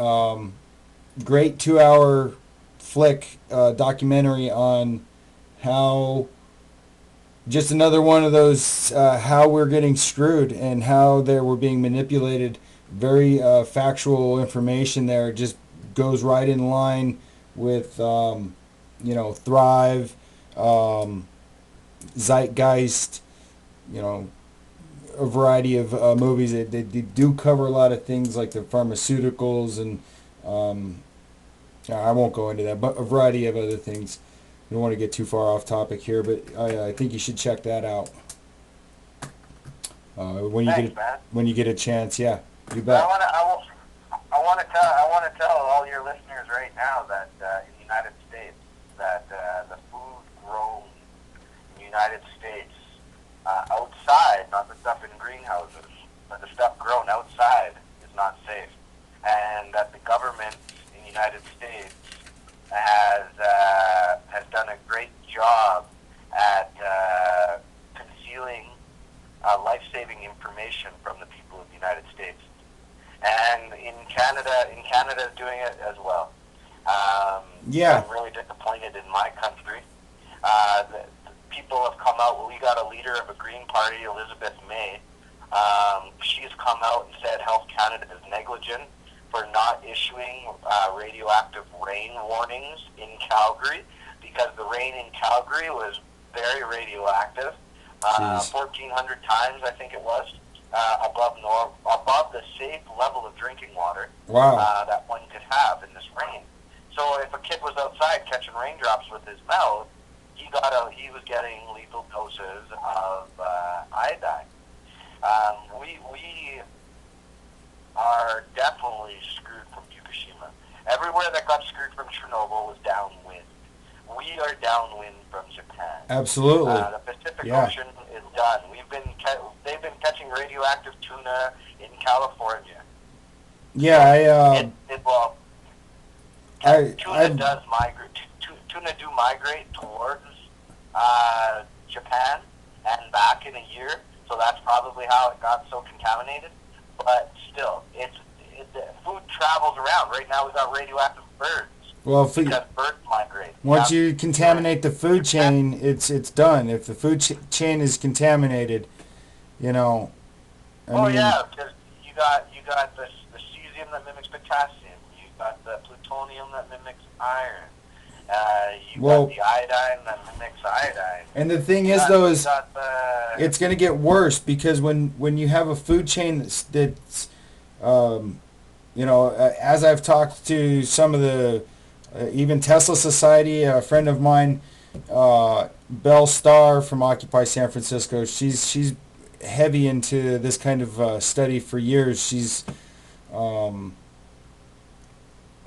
Great 2-hour flick documentary on how just another one of those how we're getting screwed and how we're being manipulated. Very factual information there. Just goes right in line with Thrive, Zeitgeist, a variety of movies. They do cover a lot of things like the pharmaceuticals and I won't go into that, but a variety of other things. I don't want to get too far off topic here, but I think you should check that out when you get a chance. Yeah, you bet. I want to tell all your listeners right now that in the United States that the food grown in the United States outside, not the stuff in greenhouses, but the stuff grown outside is not safe, and that the government in the United States has done a great job at concealing life-saving information from the people of the United States, and in Canada is doing it as well. Yeah. I'm really disappointed in my country. The people have come out. We got a leader of a Green Party, Elizabeth May. She's come out and said Health Canada is negligent for not issuing radioactive rain warnings in Calgary because the rain in Calgary was very radioactive, 1,400 times I think it was above the safe level of drinking water. Wow. That one could have in this rain. So if a kid was outside catching raindrops with his mouth, he was getting lethal doses of iodine. We are definitely screwed from Fukushima. Everywhere that got screwed from Chernobyl was downwind. We are downwind from Japan. Absolutely. The Pacific Yeah. Ocean is done. They've been catching radioactive tuna in California. Yeah, Tuna does migrate. Tuna do migrate towards Japan and back in a year, so that's probably how it got so contaminated. But still, food travels around. Right now, we've got radioactive birds. well, Because birds migrate. once you contaminate the food chain, it's done. If the food chain is contaminated, you know, yeah, because you got the cesium that mimics potassium. You got the plutonium that mimics iron. You got the iodine that mimics iodine. And the thing is, though, is it's going to get worse because when you have a food chain that's you know, as I've talked to some of the even Tesla Society, a friend of mine, Belle Starr from Occupy San Francisco, she's heavy into this kind of study for years. She's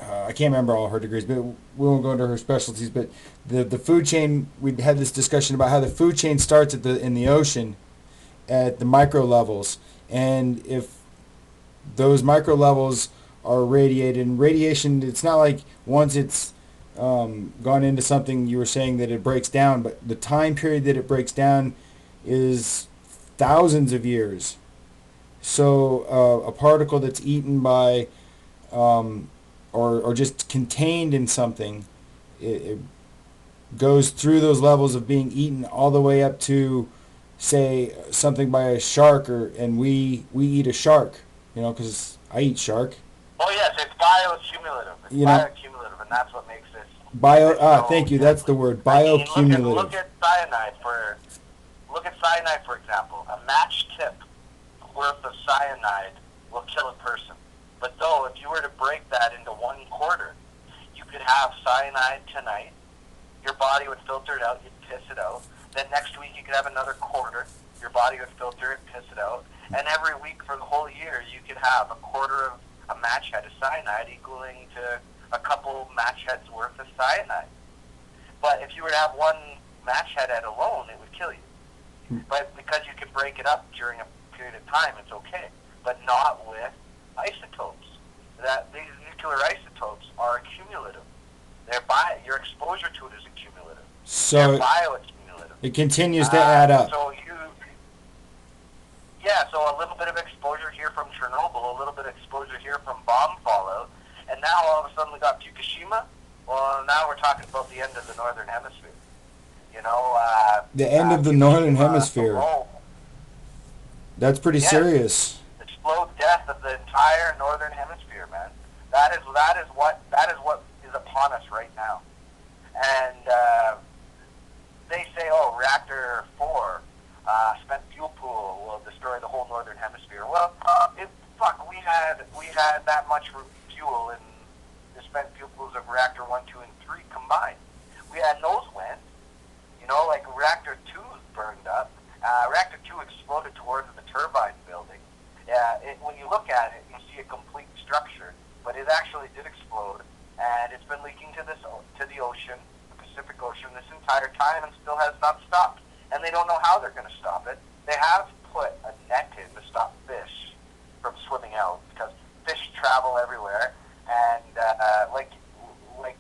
I can't remember all her degrees, but we won't go into her specialties. But the food chain, we had this discussion about how the food chain starts in the ocean at the micro levels, and if those micro levels are radiated, and radiation, it's not like once it's gone into something, you were saying that it breaks down, but the time period that it breaks down is thousands of years. So a particle that's eaten by or just contained in something, it goes through those levels of being eaten all the way up to, say, something by a shark, and we eat a shark, you know, because I eat shark. Oh yes, it's bioaccumulative. It's bioaccumulative, and that's what makes it. Thank you. That's the word, bioaccumulative. Look at cyanide for example. A match tip worth of cyanide will kill a person. But though, if you were to break that into 1/4, you could have cyanide tonight. Your body would filter it out. You'd piss it out. Then next week you could have another 1/4. Your body would filter it, piss it out. And every week for the whole year, you could have 1/4 of a match head of cyanide equaling to a couple match heads worth of cyanide. But if you were to have one match head alone, it would kill you. But because you can break it up during a period of time, it's okay. But not with isotopes. These nuclear isotopes are accumulative. Your exposure to it is accumulative. So they're bioaccumulative. It continues to add up. So a little bit of exposure here from Chernobyl, a little bit of exposure here from bomb fallout, and now all of a sudden we got Fukushima. Well, now we're talking about the end of the northern hemisphere. You know, the end of the northern hemisphere. That's pretty serious. The slow death of the entire northern hemisphere, man. That is what is upon us right now. And they say, reactor 4, spent fuel pool will destroy the whole northern hemisphere. Well, we had that much fuel in the spent fuel pools of reactor 1, 2, and 3 combined. We had those went. You know, like reactor 2 burned up. Reactor 2 exploded towards the turbine building. When you look at it, you see a complete structure, but it actually did explode, and it's been leaking to the ocean, the Pacific Ocean, this entire time, and still has not stopped. And they don't know how they're going to stop it. They have put a net in to stop fish from swimming out, because fish travel everywhere, and like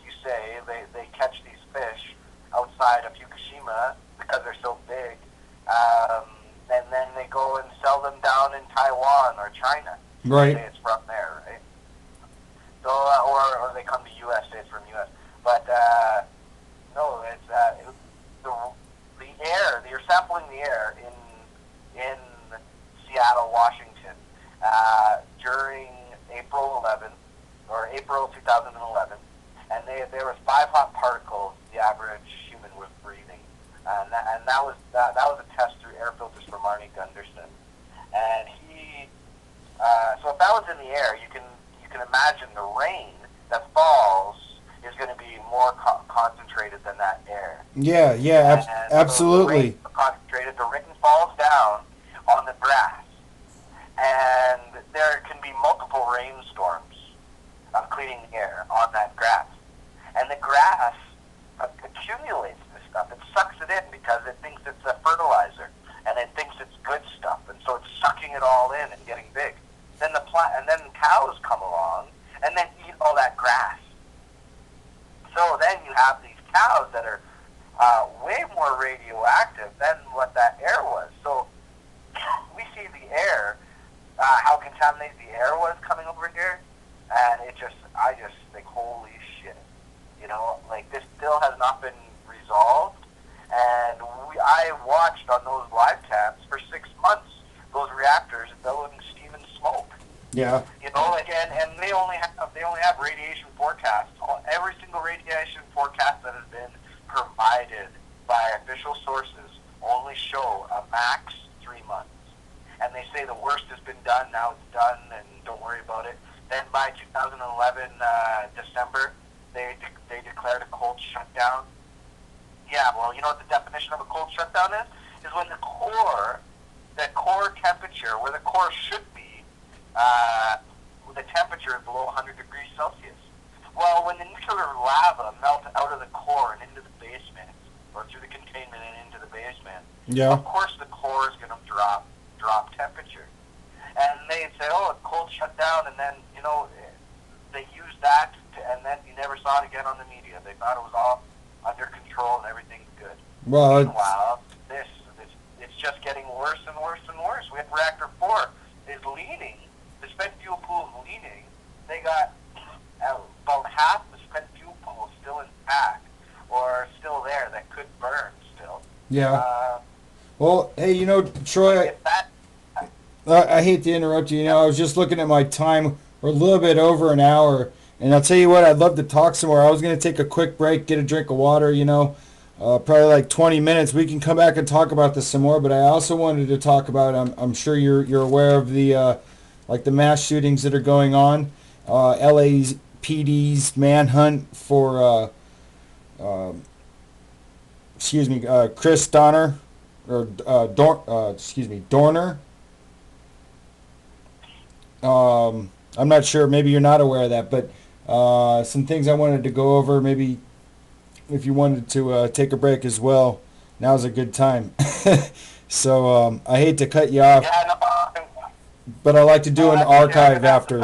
you say, they catch these fish outside of Fukushima because they're so big, and then they go and sell them down in Taiwan or China. Right. Say it's from there, right? So, or they come to U.S. Say it's from U.S. But no, it's the air. You're sampling the air in Seattle, Washington, during April 11th or April 2011, and there was 5 hot particles the average human was breathing, and that was a test through air filters from Arnie Gunderson, and so if that was in the air, you can imagine the rain that falls is going to be more concentrated than that air. Yeah, absolutely. So concentrated, the rain falls down on the grass, and there can be multiple rainstorms cleaning the air on that grass, and the grass accumulates this stuff. It sucks it in because it thinks it's a fertilizer, and it thinks it's good stuff, and so it's sucking it all in and getting big. Then and then cows come along and then eat all that grass. So then you have these cows that are way more radioactive than what that air was. So we see the air, how contaminated the air was coming over here, and I just think, holy shit, like this still has not been resolved. And I watched on those live cams for 6 months those reactors billowing steam and smoke. Yeah. And they only have radiation forecasts. Every single radiation forecast that has been provided by official sources only show a max 3 months. And they say the worst has been done, now it's done, and don't worry about it. Then by 2011 December, they declared a cold shutdown. Yeah, well, you know what the definition of a cold shutdown is? Is when the core temperature, where the core should be, the temperature is below 100 degrees Celsius. Well, when the nuclear lava melts out of the core and into the basement, or through the containment and into the basement, Yeah. of course the core is going to drop temperature. And they'd say, oh, a cold shutdown, and then, they used that, and then you never saw it again on the media. They thought it was all under control and everything's good. Well, Meanwhile, it's just getting worse and worse and worse. We have reactor 4 is leaning. The spent fuel pool is leaning. They got about half the spent fuel pool still intact or still there that could burn still. yeah. Well, hey, Troy, I hate to interrupt you. I was just looking at my time. We're a little bit over an hour. And I'll tell you what, I'd love to talk some more. I was going to take a quick break, get a drink of water, probably like 20 minutes. We can come back and talk about this some more. But I also wanted to talk about, I'm sure you're aware of the mass shootings that are going on. LAPD's manhunt for, Chris Donner, or Dorner. I'm not sure. Maybe you're not aware of that, but some things I wanted to go over. Maybe if you wanted to take a break as well, now's a good time. So I hate to cut you off, Yeah, no, but I like to do an archive after.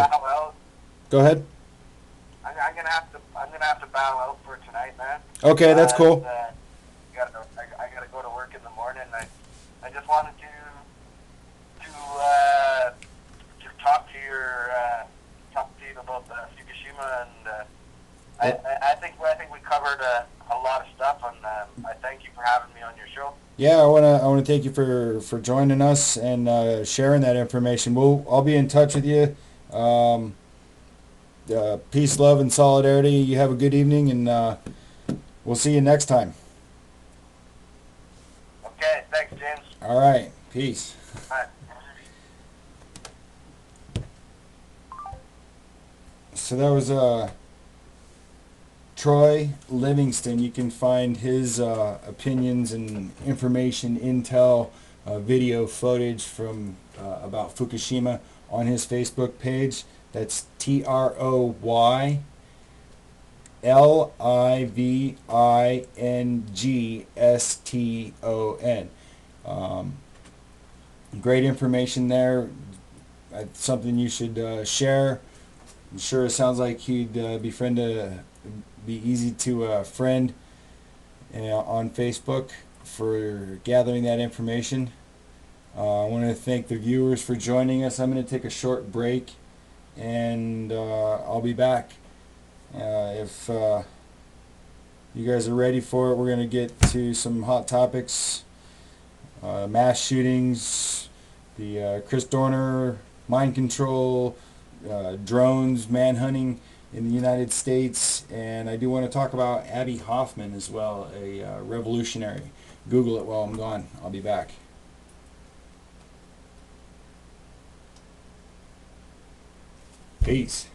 Go ahead. I'm gonna have to bow out for tonight, man. Okay, that's cool. I gotta go to work in the morning. I just wanted to talk to you about the Fukushima, and I think we covered a lot of stuff, and I thank you for having me on your show. Yeah, I wanna thank you for joining us and sharing that information. I'll be in touch with you. Peace, love, and solidarity. You have a good evening, and we'll see you next time. Okay, thanks, James. All right, peace. Bye. So that was Troy Livingston. You can find his opinions and information, intel, video footage from about Fukushima on his Facebook page. That's TroyLivingston. Great information there. Something you should share. I'm sure it sounds like he'd be easy to friend on Facebook for gathering that information. I want to thank the viewers for joining us. I'm going to take a short break, and I'll be back. If you guys are ready for it, we're going to get to some hot topics. Mass shootings, the Chris Dorner, mind control, drones, manhunting in the United States, and I do want to talk about Abby Hoffman as well, a revolutionary. Google it while I'm gone. I'll be back. Peace.